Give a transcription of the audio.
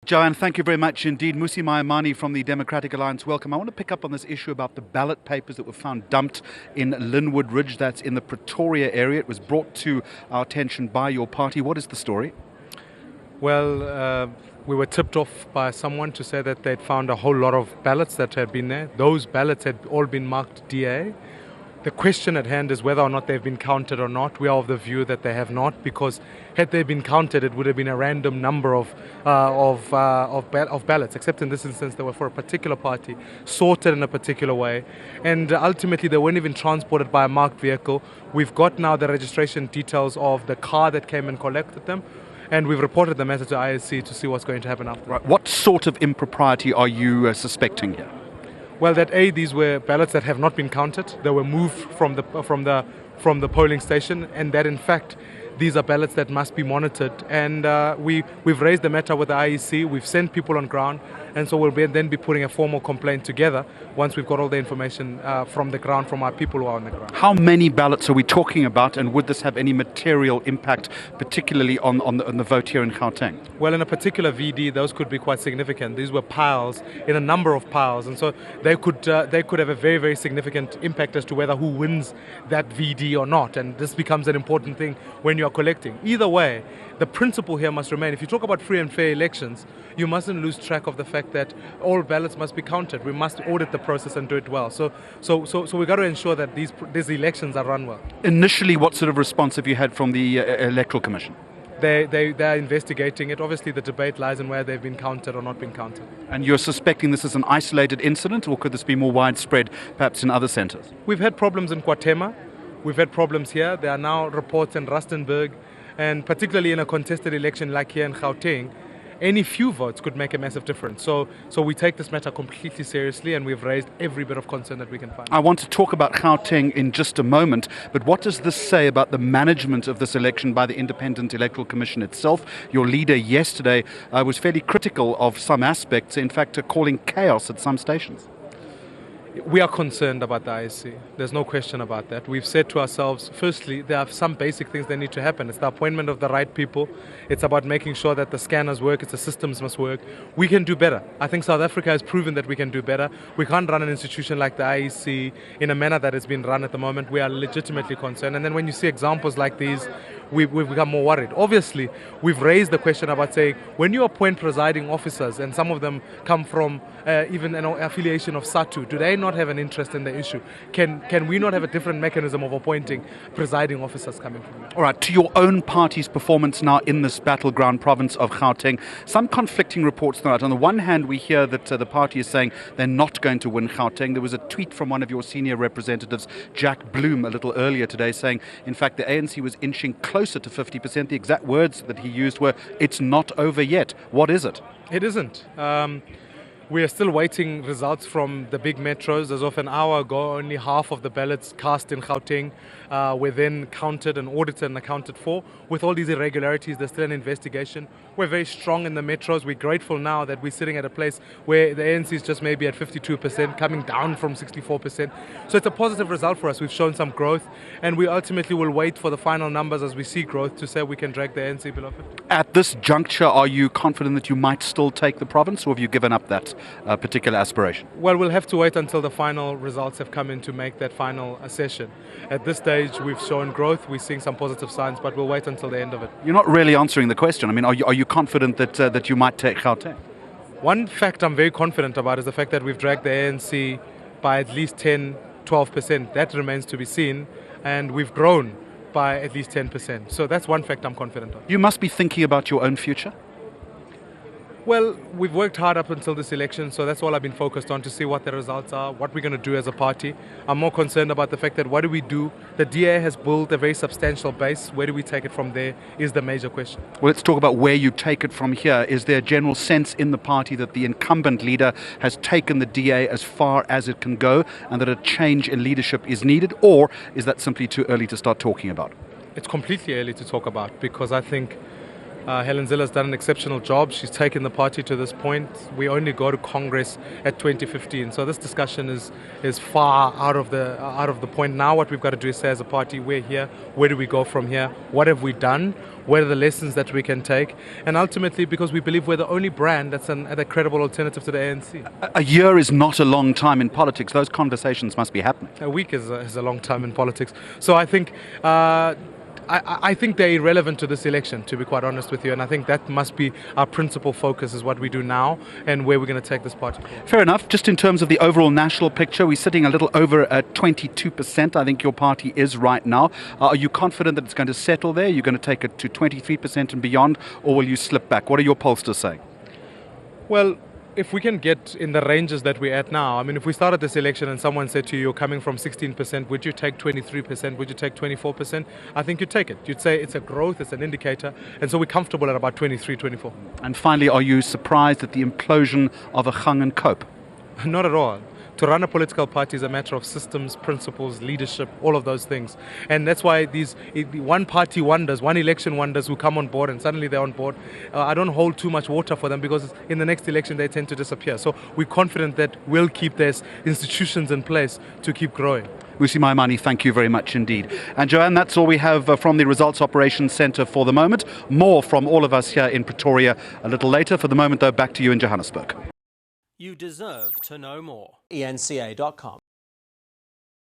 Joanne, thank you very much indeed. Musi Maimane from the Democratic Alliance, welcome. I want to pick up on this issue about the ballot papers that were found dumped in Lynnwood Ridge, that's in the Pretoria area. It was brought to our attention by your party. What is the story? Well, we were tipped off by someone to say that they'd found a whole lot of ballots that had been there. Those ballots had all been marked DA. The question at hand is whether or not they've been counted or not. We are of the view that they have not, because had they been counted, it would have been a random number of ballots, except in this instance they were for a particular party, sorted in a particular way, and ultimately they weren't even transported by a marked vehicle. We've got now the registration details of the car that came and collected them, and we've reported the matter to ISC to see what's going to happen after. Right. What sort of impropriety are you suspecting here? Well, these were ballots that have not been counted. They were moved from the polling station, and that in fact these are ballots that must be monitored. And we've raised the matter with the IEC. We've sent people on ground, and so we'll then be putting a formal complaint together once we've got all the information from the ground, from our people who are on the ground. How many ballots are we talking about, and would this have any material impact, particularly on the vote here in Gauteng? Well, in a particular VD, those could be quite significant. These were piles, in a number of piles, and so they could have a very, very significant impact as to whether who wins that VD or not. And this becomes an important thing when you are collecting. Either way, the principle here must remain. If you talk about free and fair elections, you mustn't lose track of the fact that all ballots must be counted. We must audit the process and do it well. So we've got to ensure that these elections are run well. Initially, what sort of response have you had from the Electoral Commission? They're investigating it. Obviously, the debate lies in where they've been counted or not been counted. And you're suspecting this is an isolated incident, or could this be more widespread, perhaps in other centres? We've had problems in KwaThema. We've had problems here. There are now reports in Rustenburg, and particularly in a contested election like here in Gauteng, any few votes could make a massive difference. So we take this matter completely seriously, and we've raised every bit of concern that we can find. I want to talk about Gauteng in just a moment, but what does this say about the management of this election by the Independent Electoral Commission itself? Your leader yesterday was fairly critical of some aspects, in fact calling chaos at some stations. We are concerned about the ISC. There's no question about that. We've said to ourselves, firstly, there are some basic things that need to happen. It's the appointment of the right people. It's about making sure that the scanners work. It's the systems must work. We can do better. I think South Africa has proven that we can do better. We can't run an institution like the IEC in a manner that has been run at the moment. We are legitimately concerned. And then when you see examples like these, we've become more worried. Obviously, we've raised the question about saying, when you appoint presiding officers, and some of them come from even an affiliation of SATU, do they not have an interest in the issue? Can we not have a different mechanism of appointing presiding officers coming from there? All right, to your own party's performance now in this battleground province of Gauteng, some conflicting reports tonight. On the one hand, we hear that the party is saying they're not going to win Gauteng. There was a tweet from one of your senior representatives, Jack Bloom, a little earlier today, saying, in fact, the ANC was inching closer to 50%. The exact words that he used were, "It's not over yet." What is it? It isn't. We are still waiting results from the big metros. As of an hour ago, only half of the ballots cast in Gauteng were then counted and audited and accounted for. With all these irregularities, there's still an investigation. We're very strong in the metros. We're grateful now that we're sitting at a place where the ANC is just maybe at 52%, coming down from 64%. So it's a positive result for us. We've shown some growth, and we ultimately will wait for the final numbers as we see growth to say we can drag the ANC below 50. At this juncture, are you confident that you might still take the province, or have you given up that particular aspiration? Well, we'll have to wait until the final results have come in to make that final assessment. At this stage, we've shown growth. We're seeing some positive signs, but we'll wait until the end of it. You're not really answering the question. I mean, are you confident that you might take Gauteng? One fact I'm very confident about is the fact that we've dragged the ANC by at least 10-12%. That remains to be seen, and we've grown by at least 10%. So that's one fact I'm confident of. You must be thinking about your own future. Well, we've worked hard up until this election, so that's all I've been focused on, to see what the results are, what we're going to do as a party. I'm more concerned about the fact that what do we do? The DA has built a very substantial base. Where do we take it from there is the major question. Well, let's talk about where you take it from here. Is there a general sense in the party that the incumbent leader has taken the DA as far as it can go, and that a change in leadership is needed, or is that simply too early to start talking about? It's completely early to talk about, because I think Helen Zille has done an exceptional job. She's taken the party to this point. We only go to Congress at 2015, so this discussion is far out of the point. Now what we've got to do is say as a party, we're here. Where do we go from here? What have we done? What are the lessons that we can take? And ultimately, because we believe we're the only brand that's a credible alternative to the ANC. A year is not a long time in politics. Those conversations must be happening. A week is a long time in politics. So I think I think they're irrelevant to this election, to be quite honest with you. And I think that must be our principal focus, is what we do now and where we're going to take this party. Fair enough. Just in terms of the overall national picture, we're sitting a little over 22%. I think your party is right now. Are you confident that it's going to settle there? You're going to take it to 23% and beyond, or will you slip back? What are your pollsters saying? Well, if we can get in the ranges that we're at now, I mean, if we started this election and someone said to you, you're coming from 16%, would you take 23%? Would you take 24%? I think you'd take it. You'd say it's a growth, it's an indicator. And so we're comfortable at about 23, 24. And finally, are you surprised at the implosion of a Gang and Cope? Not at all. To run a political party is a matter of systems, principles, leadership, all of those things. And that's why these one party wonders, one election wonders who come on board and suddenly they're on board. I don't hold too much water for them, because in the next election they tend to disappear. So we're confident that we'll keep these institutions in place to keep growing. Vusi Maimane, thank you very much indeed. And Joanne, that's all we have from the Results Operations Centre for the moment. More from all of us here in Pretoria a little later. For the moment, though, back to you in Johannesburg. You deserve to know more. ENCA.com